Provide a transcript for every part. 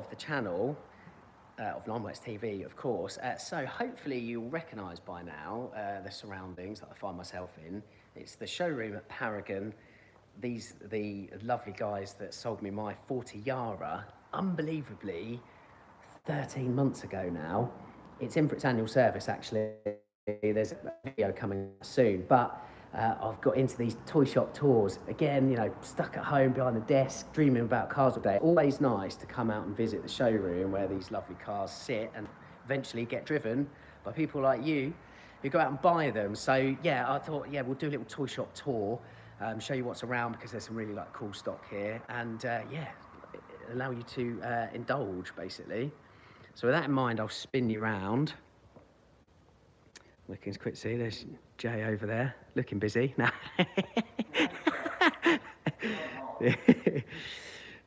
of the channel, of Limeworks TV, of course. So hopefully you'll recognise by now the surroundings that I find myself in. It's the showroom at Paragon. The lovely guys that sold me my 40 Yara, unbelievably, 13 months ago now. It's in for its annual service, actually. There's a video coming soon, but I've got into these toy shop tours. Again, you know, stuck at home behind the desk, dreaming about cars all day. Always nice to come out and visit the showroom where these lovely cars sit and eventually get driven by people like you who go out and buy them. So yeah, I thought, yeah, we'll do a little toy shop tour, show you what's around because there's some really like cool stock here, and yeah, allow you to indulge basically. So with that in mind, I'll spin you around. Looking quick, see, there's Jay over there, looking busy. Now.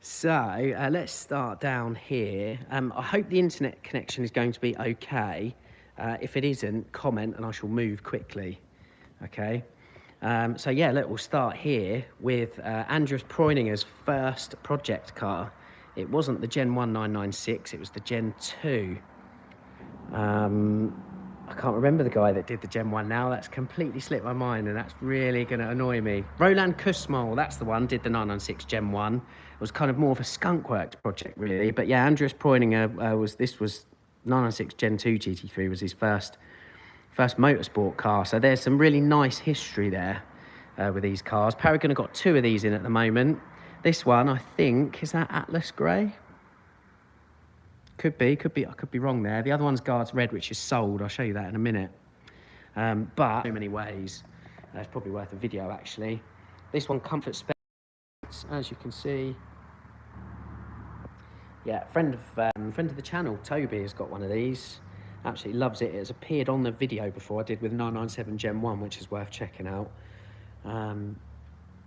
So let's start down here. I hope the internet connection is going to be okay. If it isn't, comment and I shall move quickly. Okay. So yeah, look, we'll start here with Andreas Preuninger's first project car. It wasn't the Gen 1 996, it was the Gen 2. I can't remember the guy that did the Gen 1 now. That's completely slipped my mind, and that's really going to annoy me. Roland Kussmaul, that's the one, did the 996 Gen 1. It was kind of more of a skunkworks project, really. But yeah, Andreas Preuninger this was 996 Gen 2 GT3 was his first motorsport car. So there's some really nice history there with these cars. Paragon have got 2 of these in at the moment. This one, I think, is that Atlas Grey? Could be, I could be wrong there. The other one's Guards Red, which is sold. I'll show you that in a minute. But so many ways. It's probably worth a video, actually. This one, Comfort Spec, as you can see. Yeah, friend of the channel, Toby, has got one of these. Absolutely loves it. It has appeared on the video before I did with 997 Gen 1, which is worth checking out.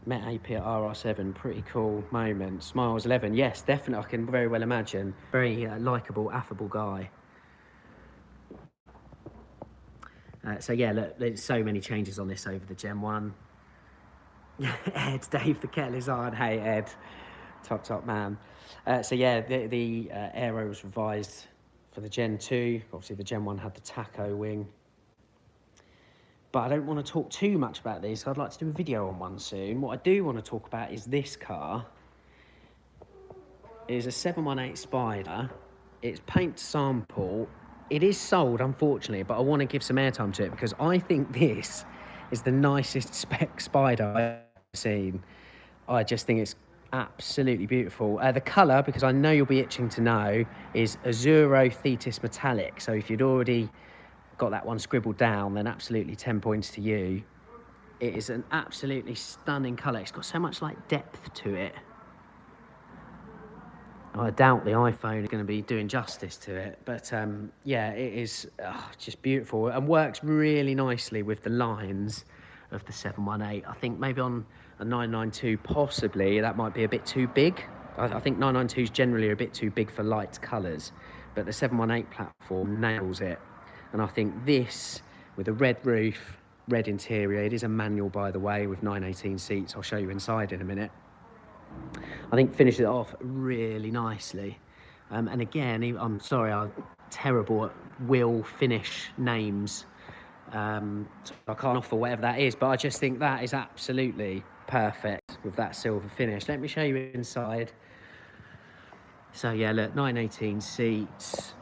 Met AP at RR7, pretty cool moment. Smiles 11, yes, definitely, I can very well imagine. Very likeable, affable guy. So yeah, look, there's so many changes on this over the Gen 1. Ed, Dave, the kettle is on. Hey, Ed, top man. So yeah, the aero was revised for the Gen 2. Obviously, the Gen 1 had the tacho wing. But I don't want to talk too much about this. I'd like to do a video on one soon. What I do want to talk about is this car. It is a 718 Spider. It's paint sample. It is sold, unfortunately, but I want to give some airtime to it because I think this is the nicest spec Spider I've ever seen. I just think it's absolutely beautiful. The colour, because I know you'll be itching to know, is Azzurro Thetis Metallic. So if you'd already got that one scribbled down, then absolutely 10 points to you. It is an absolutely stunning colour. It's got so much like depth to it. I doubt the iPhone is going to be doing justice to it, but yeah, it is just beautiful and works really nicely with the lines of the 718. I think maybe on a 992 possibly that might be a bit too big. I think 992s generally are a bit too big for light colours, but the 718 platform nails it. And I think this, with a red roof, red interior, it is a manual, by the way, with 918 seats. I'll show you inside in a minute. I think finishes it off really nicely. And again, I'm sorry, I'm terrible at wheel finish names. So I can't offer whatever that is, but I just think that is absolutely perfect with that silver finish. Let me show you inside. So yeah, look, 918 seats,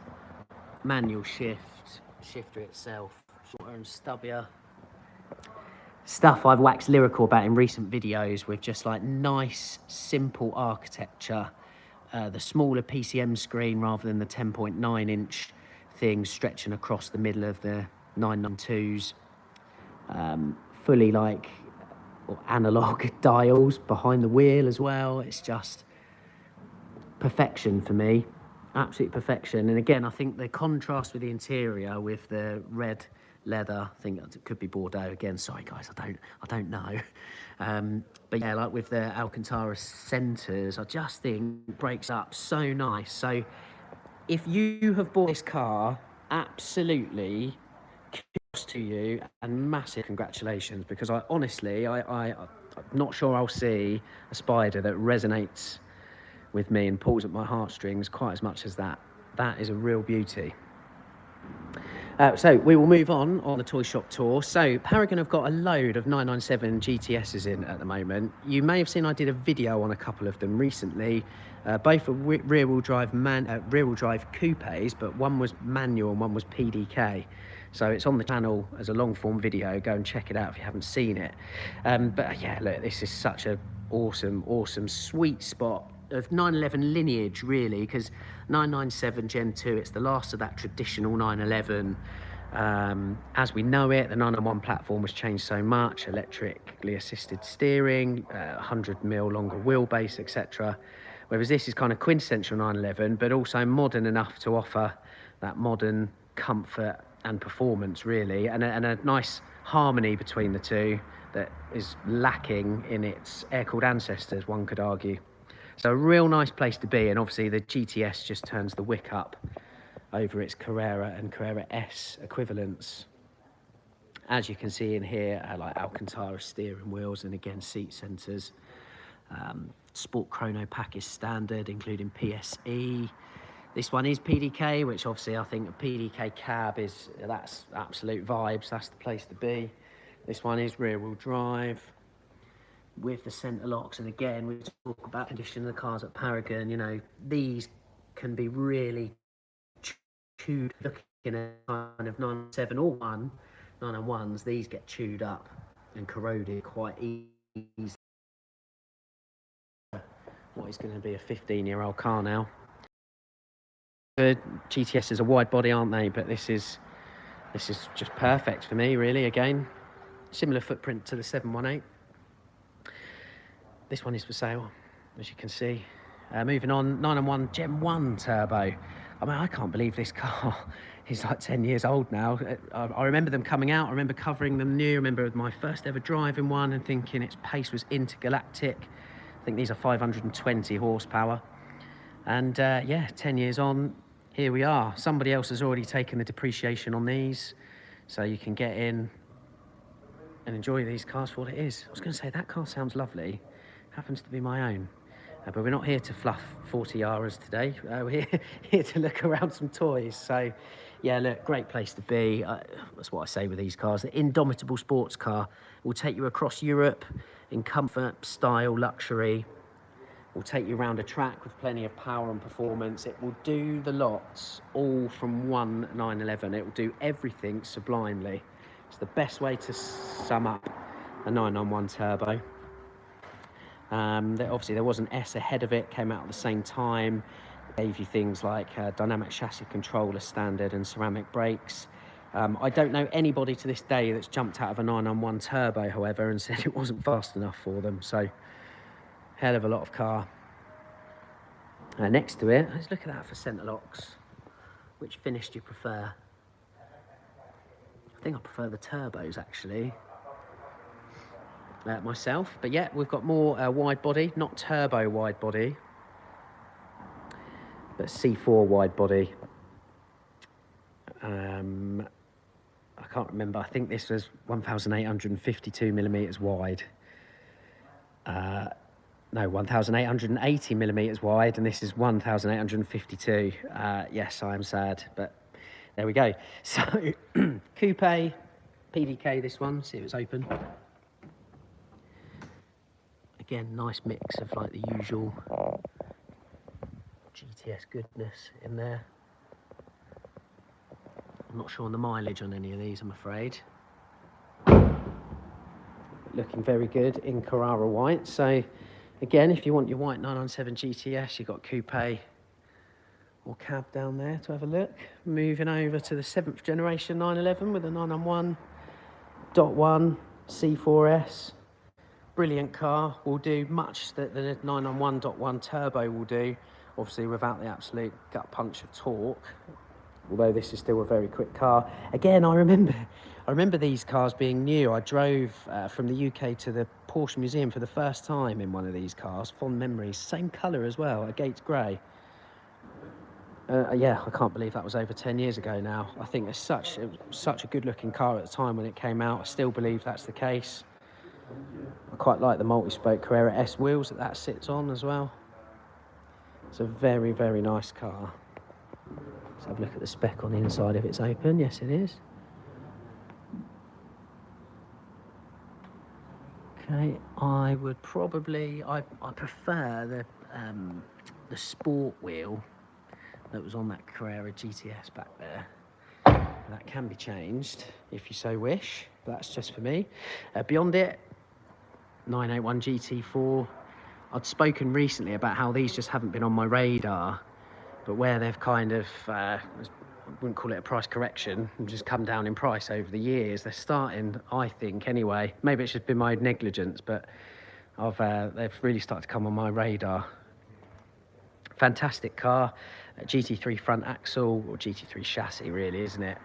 manual shift. Shifter itself, shorter and stubbier. Stuff I've waxed lyrical about in recent videos with just like nice, simple architecture. The smaller PCM screen rather than the 10.9 inch thing stretching across the middle of the 992s. Fully like analog dials behind the wheel as well. It's just perfection for me. Absolute perfection. And again, I think the contrast with the interior with the red leather, I think it could be Bordeaux again. Sorry guys, I don't know. But yeah, like with the Alcantara centers, I just think it breaks up so nice. So if you have bought this car, absolutely kudos to you and massive congratulations, because I honestly, I'm not sure I'll see a Spider that resonates with me and pulls at my heartstrings quite as much as that. That is a real beauty. So we will move on the toy shop tour. So Paragon have got a load of 997 GTSs in at the moment. You may have seen I did a video on a couple of them recently. Both are rear-wheel drive coupes, but one was manual and one was PDK. So it's on the channel as a long-form video. Go and check it out if you haven't seen it. But yeah, look, this is such a awesome sweet spot of 911 lineage, really, because 997 Gen 2, it's the last of that traditional 911 as we know it. The 991 platform has changed so much: electrically assisted steering, 100mm longer wheelbase, etc. Whereas this is kind of quintessential 911, but also modern enough to offer that modern comfort and performance, really, and a nice harmony between the two that is lacking in its air-cooled ancestors, one could argue. So a real nice place to be, and obviously the GTS just turns the wick up over its Carrera and Carrera S equivalents. As you can see in here, like Alcantara steering wheels and again seat centers. Sport Chrono pack is standard, including PSE. This one is PDK, which obviously I think a PDK cab that's absolute vibes. That's the place to be. This one is rear-wheel drive with the centre locks, and again we talk about condition of the cars at Paragon. You know, these can be really chewed. Looking at kind of 997 or 991s, these get chewed up and corroded quite easily. What is going to be a 15-year-old car now. The GTS are wide body, aren't they? But this is just perfect for me, really. Again, similar footprint to the 718. This one is for sale, as you can see. Moving on, 991 Gen 1 turbo. I mean, I can't believe this car is like 10 years old now. I remember them coming out. I remember covering them new. I remember my first ever driving one and thinking its pace was intergalactic. I think these are 520 horsepower. And yeah, 10 years on, here we are. Somebody else has already taken the depreciation on these, so you can get in and enjoy these cars for what it is. I was going to say, that car sounds lovely. Happens to be my own. But we're not here to fluff 40 Yaras today. We're here to look around some toys. So, yeah, look, great place to be. That's what I say with these cars. The indomitable sports car will take you across Europe in comfort, style, luxury. Will take you around a track with plenty of power and performance. It will do the lots all from one 911. It will do everything sublimely. It's the best way to sum up a 991 turbo. Obviously there was an S ahead of it, came out at the same time. Gave you things like dynamic chassis control as standard and ceramic brakes. I don't know anybody to this day that's jumped out of a 991 turbo, however, and said it wasn't fast enough for them. So, hell of a lot of car. Next to it, let's look at that for centre locks. Which finish do you prefer? I think I prefer the turbos, actually. Myself, but yeah, we've got more wide body, not turbo wide body, but C4 wide body. I can't remember. I think this was 1,852mm wide. No, 1,880mm wide, and this is 1,852. Yes, I am sad, but there we go. So, coupe, PDK, this one. See if it's open. Again, nice mix of like the usual GTS goodness in there. I'm not sure on the mileage on any of these, I'm afraid. Looking very good in Carrara white. So again, if you want your white 997 GTS, you've got coupe or cab down there to have a look. Moving over to the 7th generation 911 with a 991.1 C4S. Brilliant car, will do much that the 991.1 turbo will do, obviously without the absolute gut punch of torque, although this is still a very quick car. Again, I remember these cars being new. I drove from the UK to the Porsche Museum for the first time in one of these cars. Fond memories, same colour as well, a Gates Grey. Yeah, I can't believe that was over 10 years ago now. I think it was such a good looking car at the time when it came out. I still believe that's the case. I quite like the multi-spoke Carrera S wheels that sits on as well. It's a very, very nice car. Let's have a look at the spec on the inside if it's open. Yes, it is. Okay, I would probably, I prefer the sport wheel that was on that Carrera GTS back there. That can be changed if you so wish, but that's just for me. Beyond it, 981 GT4. I'd spoken recently about how these just haven't been on my radar, but where they've kind of, I wouldn't call it a price correction, and just come down in price over the years, they're starting, I think anyway, maybe it's just been my negligence, but they've really started to come on my radar. Fantastic car, GT3 front axle, or GT3 chassis really, isn't it?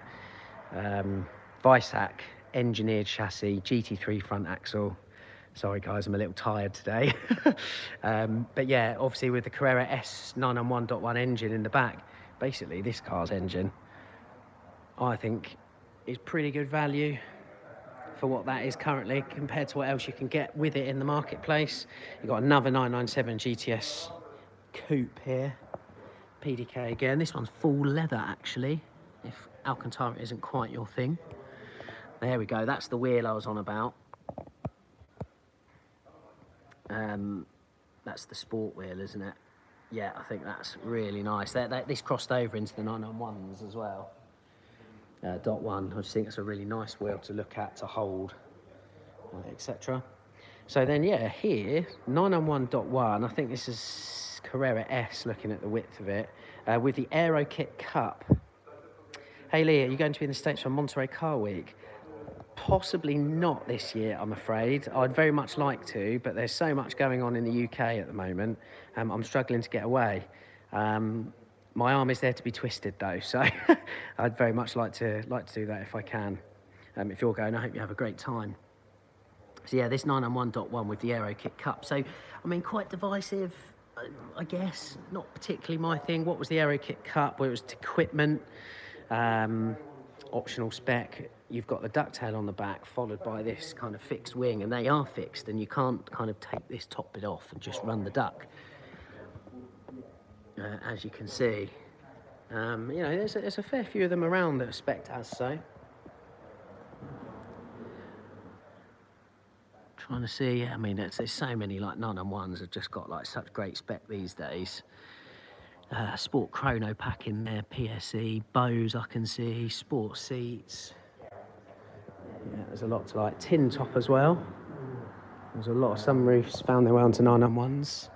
Visac engineered chassis, GT3 front axle. Sorry guys, I'm a little tired today. But yeah, obviously with the Carrera S 991.1 engine in the back, basically this car's engine, I think is pretty good value for what that is currently compared to what else you can get with it in the marketplace. You've got another 997 GTS coupe here, PDK again. This one's full leather actually, if Alcantara isn't quite your thing. There we go, that's the wheel I was on about. That's the sport wheel, isn't it? Yeah, I think that's really nice. This crossed over into the 991s as well. Dot one, I just think it's a really nice wheel to look at, to hold, etc. So then, yeah, here, 991.1, I think this is Carrera S, looking at the width of it, with the Aero Kit Cup. Hey Lee, are you going to be in the States for Monterey Car Week? Possibly not this year, I'm afraid. I'd very much like to, but there's so much going on in the UK at the moment. I'm struggling to get away. My arm is there to be twisted though, so I'd very much like to do that if I can. If you're going, I hope you have a great time. So yeah, this 991.1 with the Aero Kit Cup. So, I mean, quite divisive, I guess. Not particularly my thing. What was the Aero Kit Cup? Well, it was equipment, optional spec. You've got the ducktail on the back, followed by this kind of fixed wing, and they are fixed, and you can't kind of take this top bit off and just run the duck. As you can see, you know, there's a fair few of them around that are spec'd as so. Trying to see, I mean, there's so many like 991s have just got like such great spec these days. Sport chrono pack in there, PSE, Bose I can see, sport seats. Yeah, there's a lot to like. Tin top as well. There's a lot of sunroofs found their way onto 991s.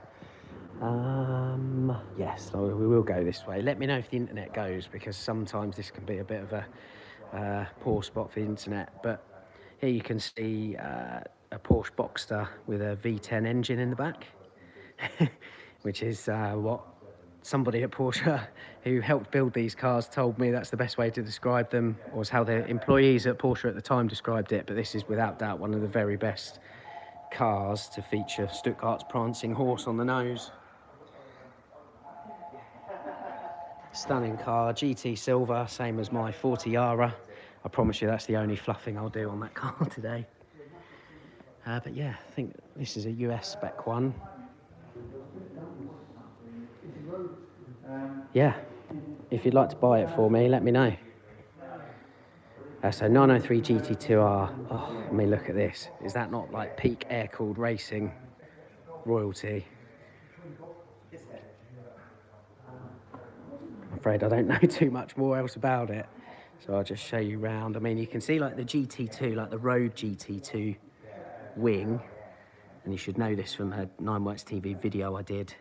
Yes, we will go this way. Let me know if the internet goes, because sometimes this can be a bit of a poor spot for the internet. But here you can see a Porsche Boxster with a V10 engine in the back, which is what somebody at Porsche who helped build these cars told me that's the best way to describe them, or was how the employees at Porsche at the time described it. But this is without doubt one of the very best cars to feature Stuttgart's prancing horse on the nose. Stunning car, GT silver, same as my 40 Yara. I promise you that's the only fluffing I'll do on that car today. But yeah, I think this is a US spec one. Yeah, if you'd like to buy it for me, let me know. So 903 GT2R, oh, I mean, look at this. Is that not like peak air-cooled racing royalty? I'm afraid I don't know too much more else about it, so I'll just show you round. I mean, you can see like the GT2, like the road GT2 wing, and you should know this from a 9works TV video I did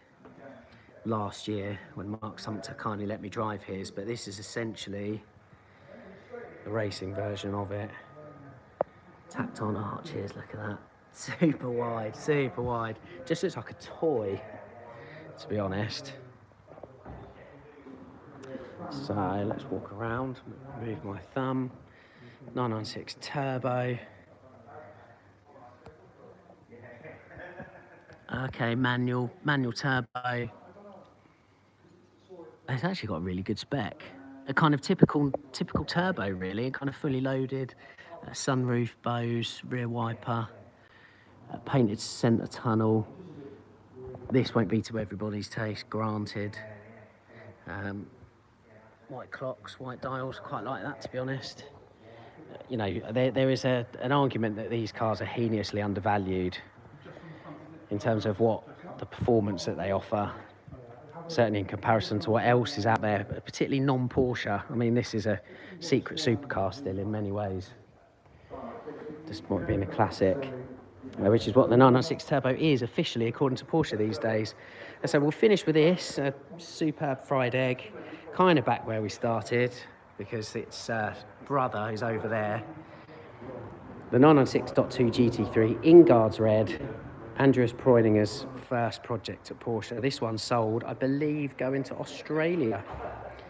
last year when Mark Sumter kindly let me drive his, but this is essentially the racing version of it. Tacked on arches, look at that. Super wide, super wide. Just looks like a toy, to be honest. So let's walk around, move my thumb. 996 turbo. Okay, manual turbo. It's actually got a really good spec. A kind of typical turbo, really. Kind of fully loaded, sunroof, Bose, rear wiper, painted centre tunnel. This won't be to everybody's taste, granted. White clocks, white dials, quite like that, to be honest. You know, there is an argument that these cars are heinously undervalued in terms of what the performance that they offer, certainly in comparison to what else is out there, particularly non-Porsche. I mean, this is a secret supercar still in many ways, despite being a classic, which is what the 996 Turbo is officially, according to Porsche these days. And so we'll finish with this, a superb fried egg, kind of back where we started, because its brother is over there. The 996.2 GT3 in Guards Red, Andreas Preuninger's first project at Porsche. This one sold, I believe, going to Australia.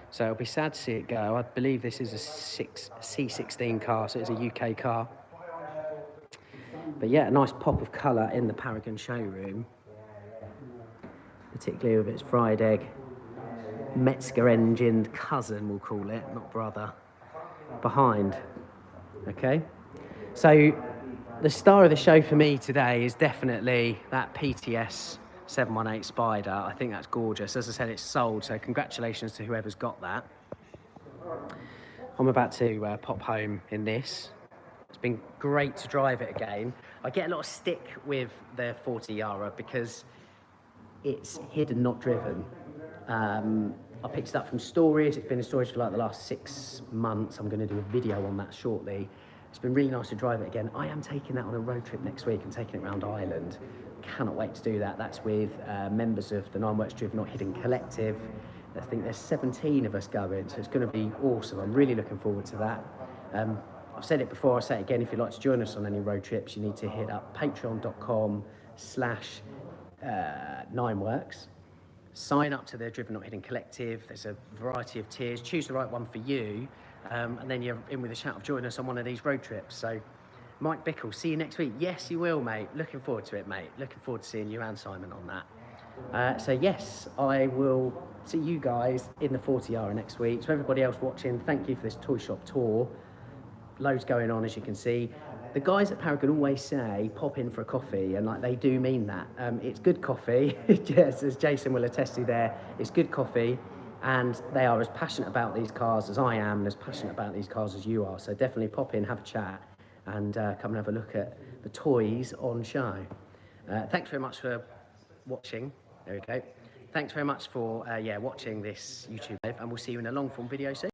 So it'll be sad to see it go. I believe this is a C16 car, so it's a UK car. But yeah, a nice pop of colour in the Paragon showroom, particularly with its fried egg, Metzger engined cousin, we'll call it, not brother, behind. Okay, so the star of the show for me today is definitely that PTS 718 Spider. I think that's gorgeous. As I said, it's sold, so congratulations to whoever's got that. I'm about to pop home in this. It's been great to drive it again. I get a lot of stick with the 40 Yara because it's hidden, not driven. I picked it up from storage. It's been in storage for like the last 6 months. I'm going to do a video on that shortly. It's been really nice to drive it again. I am taking that on a road trip next week. I'm taking it around Ireland. Cannot wait to do that. That's with members of the Nine Works Driven Not Hidden Collective. I think there's 17 of us going, so it's going to be awesome. I'm really looking forward to that. I've said it before, I'll say it again. If you'd like to join us on any road trips, you need to hit up patreon.com/9works. Sign up to the Driven Not Hidden Collective. There's a variety of tiers. Choose the right one for you, and then you're in with a shout of join us on one of these road trips. So, Mike Bickle, see you next week. Yes, you will, mate. Looking forward to it, mate. Looking forward to seeing you and Simon on that. So yes, I will see you guys in the 40R next week. So everybody else watching, thank you for this toy shop tour. Loads going on, as you can see. The guys at Paragon always say, pop in for a coffee, and like they do mean that. It's good coffee, yes, as Jason will attest to there, it's good coffee, and they are as passionate about these cars as I am, and as passionate about these cars as you are. So definitely pop in, have a chat, and come and have a look at the toys on show. Thanks very much for watching. There we go. Thanks very much for watching this YouTube live, and we'll see you in a long form video soon.